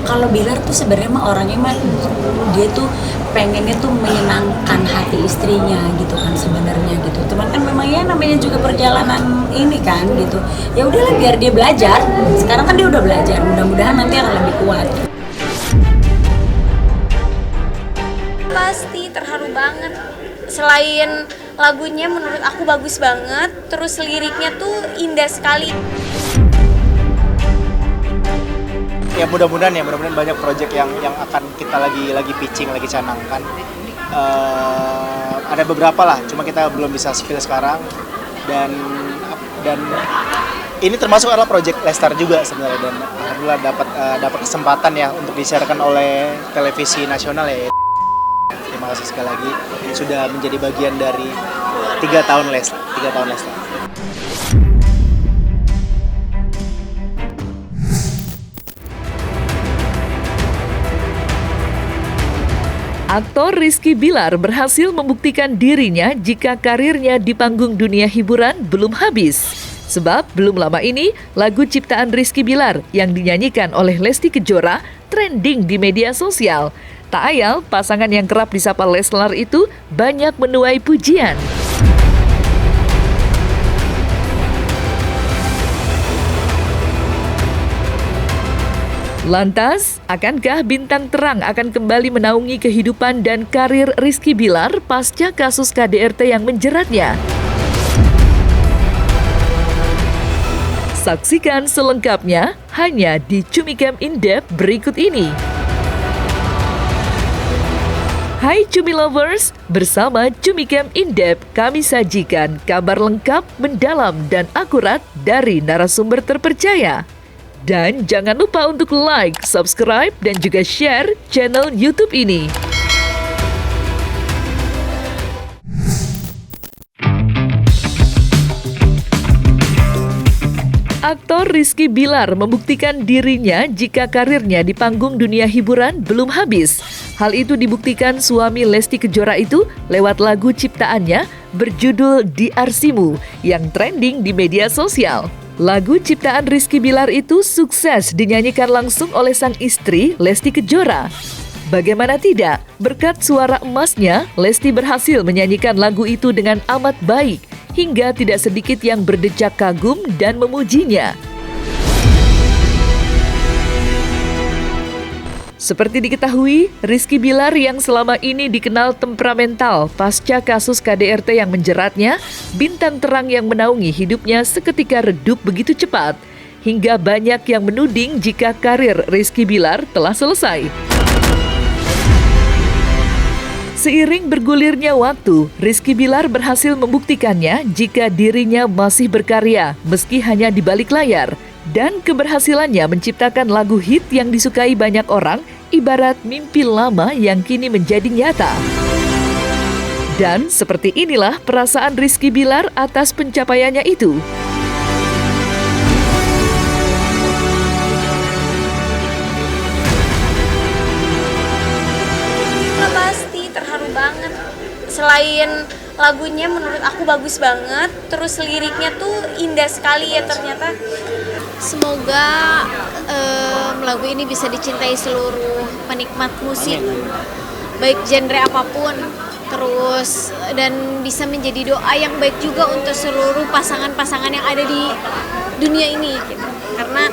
Kalau Bilar tuh sebenarnya mah orangnya mah dia tuh pengennya tuh menyenangkan hati istrinya gitu kan sebenarnya gitu. Cuman kan memang ya namanya juga perjalanan ini kan gitu. Ya udahlah biar dia belajar. Sekarang kan dia udah belajar. Mudah-mudahan nanti akan lebih kuat. Pasti terharu banget. Selain lagunya menurut aku bagus banget, terus liriknya tuh indah sekali. Ya mudah-mudahan banyak proyek yang akan kita lagi pitching, lagi canangkan. Ada beberapa lah, cuma kita belum bisa spill sekarang. Dan ini termasuk adalah proyek Lestar juga sebenarnya, dan alhamdulillah dapat kesempatan ya untuk disiarkan oleh televisi nasional ya. Terima kasih sekali lagi sudah menjadi bagian dari 3 tahun Lestar. Aktor Rizky Bilar berhasil membuktikan dirinya jika karirnya di panggung dunia hiburan belum habis. Sebab belum lama ini, lagu ciptaan Rizky Bilar yang dinyanyikan oleh Lesti Kejora trending di media sosial. Tak ayal, pasangan yang kerap disapa Leslar itu banyak menuai pujian. Lantas, akankah bintang terang akan kembali menaungi kehidupan dan karir Rizky Bilar pasca kasus KDRT yang menjeratnya? Saksikan selengkapnya hanya di Cumicam In-Depth berikut ini. Hai Cumi Lovers, bersama Cumicam In-Depth kami sajikan kabar lengkap, mendalam, dan akurat dari narasumber terpercaya. Dan jangan lupa untuk like, subscribe, dan juga share channel YouTube ini. Aktor Rizky Bilar membuktikan dirinya jika karirnya di panggung dunia hiburan belum habis. Hal itu dibuktikan suami Lesti Kejora itu lewat lagu ciptaannya berjudul Di Arsimu yang trending di media sosial. Lagu ciptaan Rizky Bilar itu sukses dinyanyikan langsung oleh sang istri Lesti Kejora. Bagaimana tidak, berkat suara emasnya, Lesti berhasil menyanyikan lagu itu dengan amat baik, hingga tidak sedikit yang berdecak kagum dan memujinya. Seperti diketahui, Rizky Bilar yang selama ini dikenal temperamental pasca kasus KDRT yang menjeratnya, bintang terang yang menaungi hidupnya seketika redup begitu cepat, hingga banyak yang menuding jika karir Rizky Bilar telah selesai. Seiring bergulirnya waktu, Rizky Bilar berhasil membuktikannya jika dirinya masih berkarya meski hanya di balik layar. Dan keberhasilannya menciptakan lagu hit yang disukai banyak orang ibarat mimpi lama yang kini menjadi nyata. Dan seperti inilah perasaan Rizky Bilar atas pencapaiannya itu. Pasti terharu banget. Selain lagunya menurut aku bagus banget, terus liriknya tuh indah sekali ya ternyata. Semoga lagu ini bisa dicintai seluruh penikmat musik, baik genre apapun, terus dan bisa menjadi doa yang baik juga untuk seluruh pasangan-pasangan yang ada di dunia ini gitu. Karena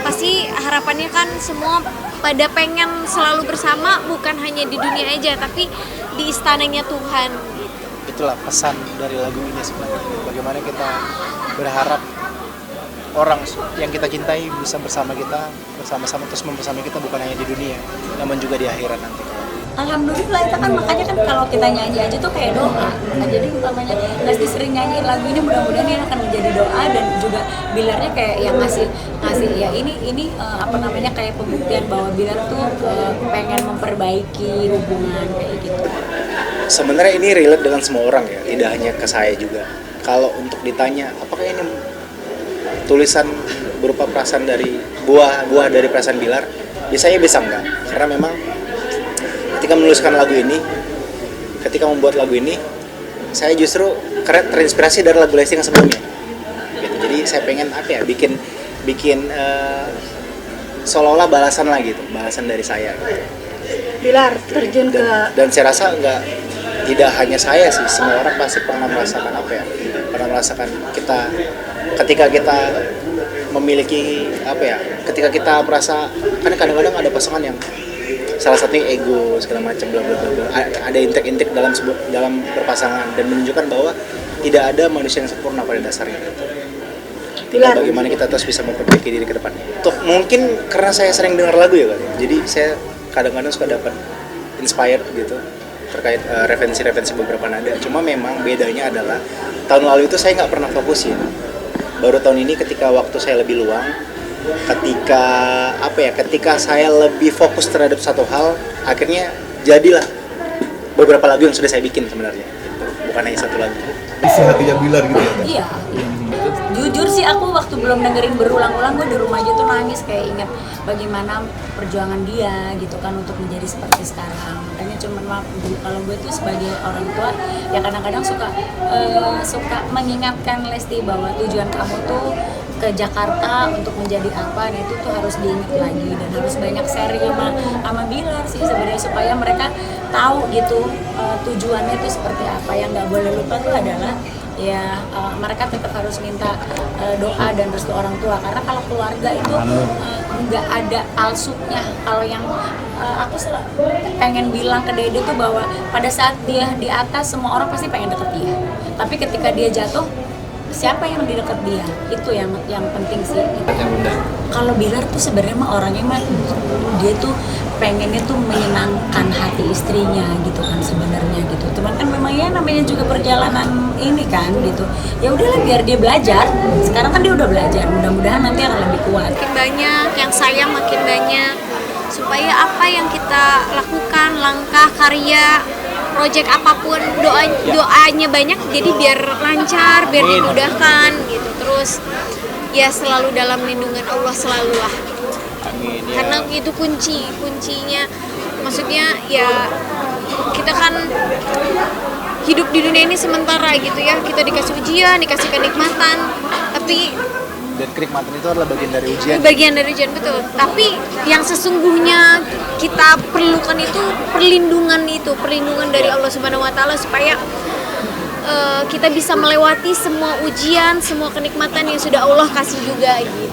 pasti harapannya kan semua pada pengen selalu bersama, bukan hanya di dunia aja tapi di istananya Tuhan. Itulah pesan dari lagu ini sebenarnya. Bagaimana kita berharap orang yang kita cintai bisa bersama-sama terus membersama kita, bukan hanya di dunia, namun juga di akhirat nanti. Alhamdulillah, itu kan makanya kan kalau kita nyanyi aja tuh kayak doa. Nah, jadi umpamanya Lesti sering nyanyiin lagu ini, mudah-mudahan ini akan menjadi doa, dan juga Bilarnya kayak yang ngasih ya ini kayak pembuktian bahwa Bilar tuh pengen memperbaiki hubungan kayak gitu. Sebenarnya ini relate dengan semua orang ya, tidak hanya ke saya juga. Kalau untuk ditanya apakah ini tulisan berupa perasaan dari buah dari perasaan Bilar, ya saya bisa enggak, karena memang ketika menuliskan lagu ini, ketika membuat lagu ini, saya justru terinspirasi dari lagu Lesti yang sebelumnya gitu. Jadi saya pengen bikin seolah-olah balasan lah gitu, balasan dari saya gitu. Bilar terjun ke Dan saya rasa tidak hanya saya sih, semua orang pasti pernah merasakan pernah merasakan ketika kita memiliki ketika kita merasa, kan kadang-kadang ada pasangan yang salah satunya ego segala macam bla bla bla, ada intek-intek dalam berpasangan dan menunjukkan bahwa tidak ada manusia yang sempurna pada dasarnya. Bilar. Bagaimana kita terus bisa memperbaiki diri ke depannya. Mungkin karena saya sering dengar lagu ya kali. Jadi saya kadang-kadang suka dapat inspired gitu terkait referensi-referensi beberapa nada. Cuma memang bedanya adalah tahun lalu itu saya nggak pernah fokusin. Baru tahun ini ketika waktu saya lebih luang, ketika saya lebih fokus terhadap satu hal, akhirnya jadilah beberapa lagu yang sudah saya bikin sebenarnya. Bukan hanya satu lagu. Isi hatinya Bilar gitu ya. Iya. Jujur sih aku waktu belum dengerin berulang-ulang, gue di rumah aja tuh nangis kayak inget bagaimana perjuangan dia gitu kan untuk menjadi seperti sekarang. Makanya cuman maaf kalau gue tuh sebagai orang tua ya kadang-kadang suka mengingatkan Lesti bahwa tujuan kamu tuh ke Jakarta untuk menjadi apa, nah itu tuh harus diingat lagi dan harus banyak sharing sama Bilar sih sebenarnya supaya mereka tahu gitu tujuannya itu seperti apa. Yang nggak boleh lupa tuh adalah mereka tetap harus minta doa dan restu orang tua, karena kalau keluarga itu nggak ada palsunya. Kalau yang aku pengen bilang ke Dede tuh bahwa pada saat dia di atas semua orang pasti pengen deket dia, tapi ketika dia jatuh siapa yang di dekat dia, itu yang penting sih gitu. Kalau Bilar tuh sebenarnya orangnya dia tuh pengennya tuh menyenangkan hati istrinya gitu kan sebenarnya gitu. Cuman kan memang ya namanya juga perjalanan ini kan gitu. Ya udahlah biar dia belajar. Sekarang kan dia udah belajar. Mudah-mudahan nanti akan lebih kuat. Makin banyak yang sayang, makin banyak, supaya apa yang kita lakukan, langkah, karya, project apapun, doanya banyak, jadi biar lancar, biar dimudahkan gitu. Terus ya selalu dalam lindungan Allah selalu lah. Amin. Karena itu kuncinya. Maksudnya ya kita kan hidup di dunia ini sementara gitu ya. Kita dikasih ujian, dikasih kenikmatan, tapi Dan kenikmatan itu adalah bagian dari ujian. bagian dari ujian, betul. Tapi yang sesungguhnya kita perlukan itu perlindungan dari Allah Subhanahu wa taala supaya kita bisa melewati semua ujian, semua kenikmatan yang sudah Allah kasih juga gitu.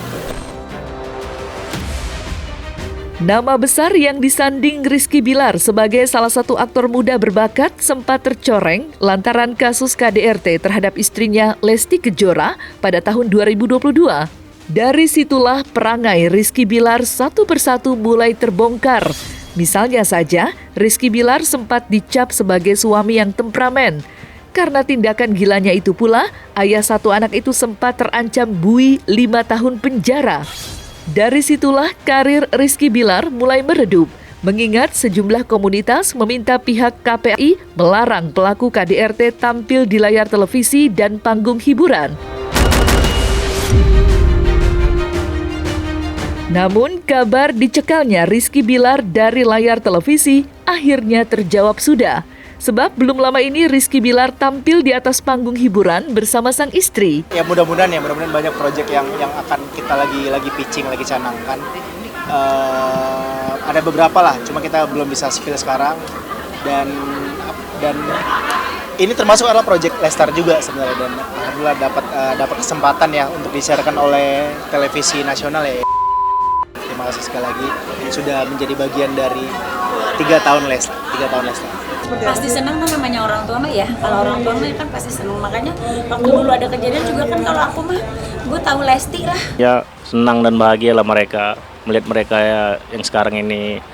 Nama besar yang disanding Rizky Bilar sebagai salah satu aktor muda berbakat sempat tercoreng lantaran kasus KDRT terhadap istrinya Lesti Kejora pada tahun 2022. Dari situlah perangai Rizky Bilar satu persatu mulai terbongkar. Misalnya saja, Rizky Bilar sempat dicap sebagai suami yang temperamen. Karena tindakan gilanya itu pula, ayah satu anak itu sempat terancam buih 5 tahun penjara. Dari situlah karir Rizky Bilar mulai meredup, mengingat sejumlah komunitas meminta pihak KPI melarang pelaku KDRT tampil di layar televisi dan panggung hiburan. Namun kabar dicekalnya Rizky Bilar dari layar televisi akhirnya terjawab sudah. Sebab belum lama ini Rizky Bilar tampil di atas panggung hiburan bersama sang istri. Ya mudah-mudahan banyak proyek yang akan kita lagi pitching, lagi canangkan. Ada beberapa lah, cuma kita belum bisa spill sekarang. Dan ini termasuk adalah proyek Lestar juga sebenarnya, dan alhamdulillah dapat kesempatan ya untuk disiarkan oleh televisi nasional ya. Terima kasih sekali lagi sudah menjadi bagian dari 3 tahun Lestar. Pasti senang kan namanya orang tua mah ya. Kalau orang tua mah kan pasti senang. Makanya waktu dulu ada kejadian juga kan kalau aku mah gue tahu Lesti lah. Ya senang dan bahagia lah mereka melihat mereka ya, yang sekarang ini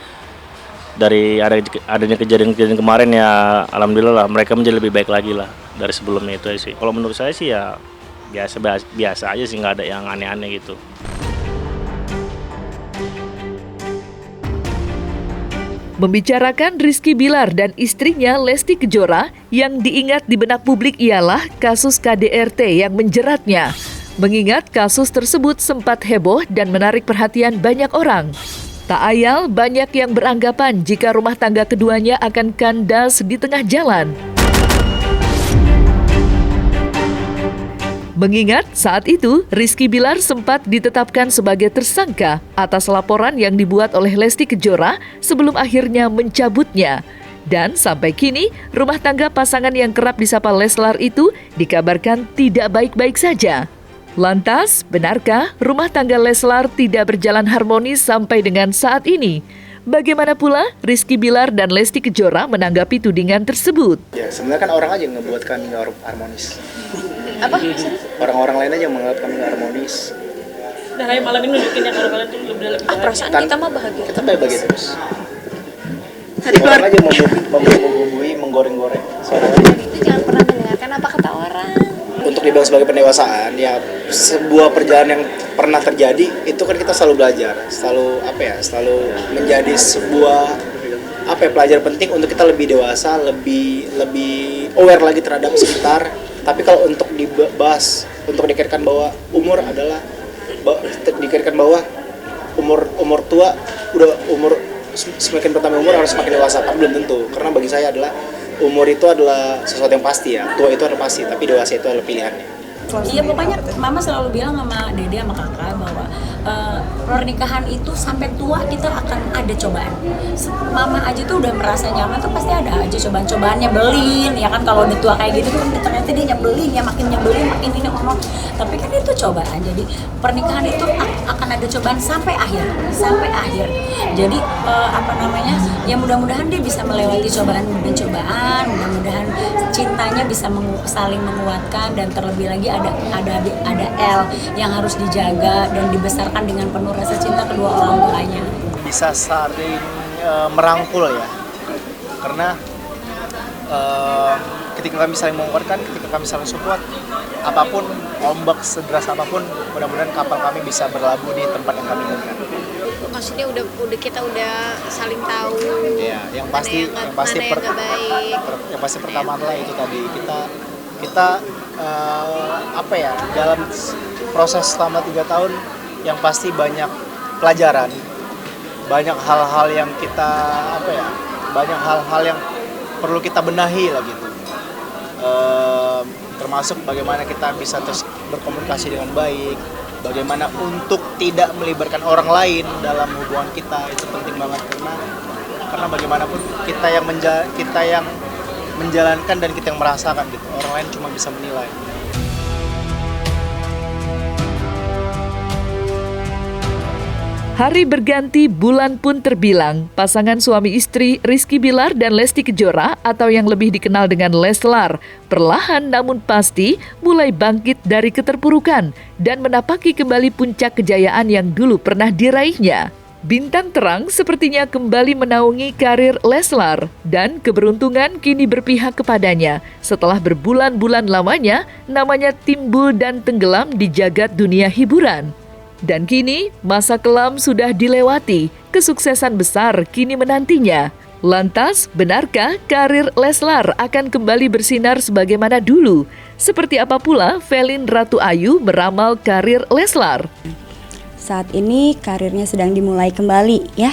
dari adanya kejadian-kejadian kemarin ya, alhamdulillah lah mereka menjadi lebih baik lagi lah dari sebelumnya itu sih. Kalau menurut saya sih ya biasa aja sih, nggak ada yang aneh-aneh gitu. Membicarakan Rizky Bilar dan istrinya Lesti Kejora, yang diingat di benak publik ialah kasus KDRT yang menjeratnya. Mengingat kasus tersebut sempat heboh dan menarik perhatian banyak orang. Tak ayal banyak yang beranggapan jika rumah tangga keduanya akan kandas di tengah jalan. Mengingat saat itu Rizky Bilar sempat ditetapkan sebagai tersangka atas laporan yang dibuat oleh Lesti Kejora sebelum akhirnya mencabutnya. Dan sampai kini, rumah tangga pasangan yang kerap disapa Leslar itu dikabarkan tidak baik-baik saja. Lantas, benarkah rumah tangga Leslar tidak berjalan harmonis sampai dengan saat ini? Bagaimana pula Rizky Bilar dan Lesti Kejora menanggapi tudingan tersebut? Ya sebenarnya kan orang aja yang ngebuat kami nggak harmonis. Apa? Orang-orang lain aja yang menganggap kami nggak harmonis. Nah, kayak malam ini nunjukin ya kalau kalian tuh lebih Perasaan kita mah bahagia. Kita baik-baik terus. Hari Orang aja membumbui, menggoreng-goreng. Soalnya Itu jangan pernah mendengarkan apa kata orang. untuk dibilang sebagai pendewasaan, ya sebuah perjalanan yang pernah terjadi itu kan kita selalu belajar, selalu menjadi sebuah pelajaran penting untuk kita lebih dewasa, lebih aware lagi terhadap sekitar. Tapi kalau untuk dibahas, untuk dikaitkan bahwa umur adalah dikaitkan bahwa umur tua udah umur semakin bertambah umur harus semakin dewasa, kan belum tentu. Karena bagi saya adalah umur itu adalah sesuatu yang pasti ya, tua itu adalah pasti, tapi dewasa itu adalah pilihannya. Iya, pokoknya mama selalu bilang sama dede sama kakak bahwa pernikahan itu sampai tua kita akan ada cobaan. Mama aja tuh udah merasa nyaman tuh pasti ada aja cobaan-cobaan, nyebelin ya kan. Kalau udah tua kayak gitu kan ternyata dia nyebelin ya, makin nyebelin makin ini ngomong. Tapi kan itu cobaan. Jadi pernikahan itu akan ada cobaan sampai akhir. Jadi ya mudah-mudahan dia bisa melewati cobaan dan cobaan. Mudah-mudahan cintanya bisa saling menguatkan, dan terlebih lagi ada L yang harus dijaga dan dibesarkan dengan penuh rasa cinta kedua orang tuanya. Bisa saling merangkul ya, karena ketika kami saling menguatkan, ketika kami saling support, apapun ombak sederas apapun, mudah-mudahan kapal kami bisa berlabuh di tempat yang kami inginkan. Maksudnya udah kita udah saling tahu. Ya, yang pasti pertama adalah itu tadi kita dalam proses selama 3 tahun yang pasti banyak pelajaran, banyak hal-hal yang banyak hal-hal yang perlu kita benahi lah gitu. Termasuk bagaimana kita bisa terus berkomunikasi dengan baik, bagaimana untuk tidak melibatkan orang lain dalam hubungan kita, itu penting banget karena bagaimanapun kita yang menjalankan dan kita yang merasakan gitu. Orang lain cuma bisa menilai. Hari berganti, bulan pun terbilang. Pasangan suami istri Rizky Bilar dan Lesti Kejora atau yang lebih dikenal dengan Leslar perlahan namun pasti mulai bangkit dari keterpurukan dan menapaki kembali puncak kejayaan yang dulu pernah diraihnya. Bintang terang sepertinya kembali menaungi karir Leslar dan keberuntungan kini berpihak kepadanya setelah berbulan-bulan lamanya namanya timbul dan tenggelam di jagat dunia hiburan. Dan kini masa kelam sudah dilewati, kesuksesan besar kini menantinya. Lantas, benarkah karir Leslar akan kembali bersinar sebagaimana dulu? Seperti apa pula Velin Ratu Ayu meramal karir Leslar? Saat ini karirnya sedang dimulai kembali ya.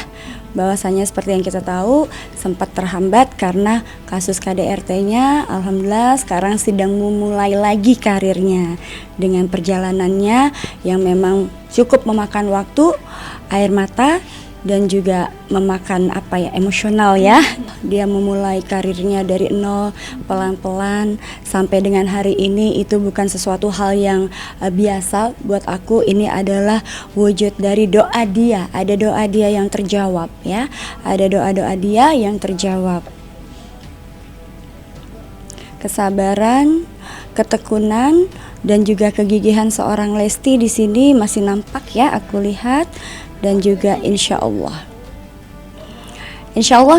Bahwasanya seperti yang kita tahu sempat terhambat karena kasus KDRT-nya. Alhamdulillah sekarang sedang memulai lagi karirnya dengan perjalanannya yang memang cukup memakan waktu, air mata, dan juga memakan emosional ya. Dia memulai karirnya dari nol, pelan-pelan sampai dengan hari ini. Itu bukan sesuatu hal yang biasa buat aku. Ini adalah wujud dari doa dia. Ada doa dia yang terjawab ya. Ada doa-doa dia yang terjawab. Kesabaran, ketekunan, dan juga kegigihan seorang Lesti di sini masih nampak ya, aku lihat. Dan juga insya Allah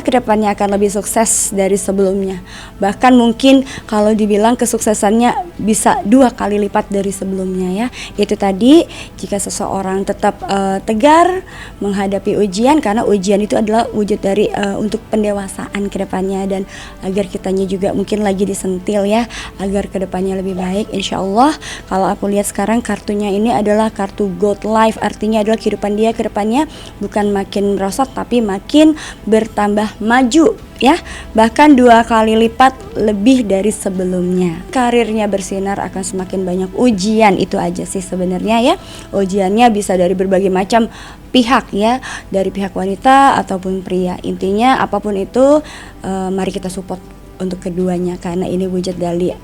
kedepannya akan lebih sukses dari sebelumnya. Bahkan mungkin kalau dibilang kesuksesannya bisa 2 kali lipat dari sebelumnya ya. Itu tadi jika seseorang tetap tegar menghadapi ujian, karena ujian itu adalah wujud dari untuk pendewasaan kedepannya, dan agar kitanya juga mungkin lagi disentil ya, agar kedepannya lebih baik. Insya Allah kalau aku lihat sekarang kartunya ini adalah kartu God Life, artinya adalah kehidupan dia kedepannya bukan makin merosot tapi makin bertambah maju ya, bahkan 2 kali lipat lebih dari sebelumnya. Karirnya bersinar akan semakin banyak ujian, itu aja sih sebenarnya ya. Ujiannya bisa dari berbagai macam pihak ya, dari pihak wanita ataupun pria. Intinya apapun itu mari kita support untuk keduanya, karena ini wujud dari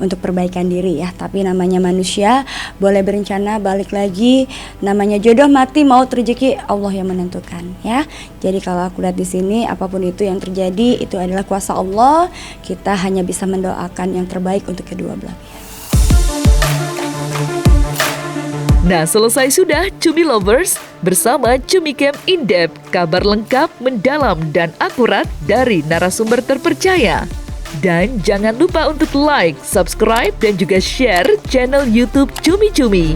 untuk perbaikan diri ya. Tapi namanya manusia, boleh berencana, balik lagi, namanya jodoh mati maut rezeki Allah yang menentukan ya. Jadi kalau aku lihat di sini, apapun itu yang terjadi itu adalah kuasa Allah. Kita hanya bisa mendoakan yang terbaik untuk kedua belah pihak. Nah, selesai sudah Cumi Lovers bersama Cumi Camp In-Depth, kabar lengkap, mendalam, dan akurat dari narasumber terpercaya. Dan jangan lupa untuk like, subscribe, dan juga share channel YouTube Cumi Cumi.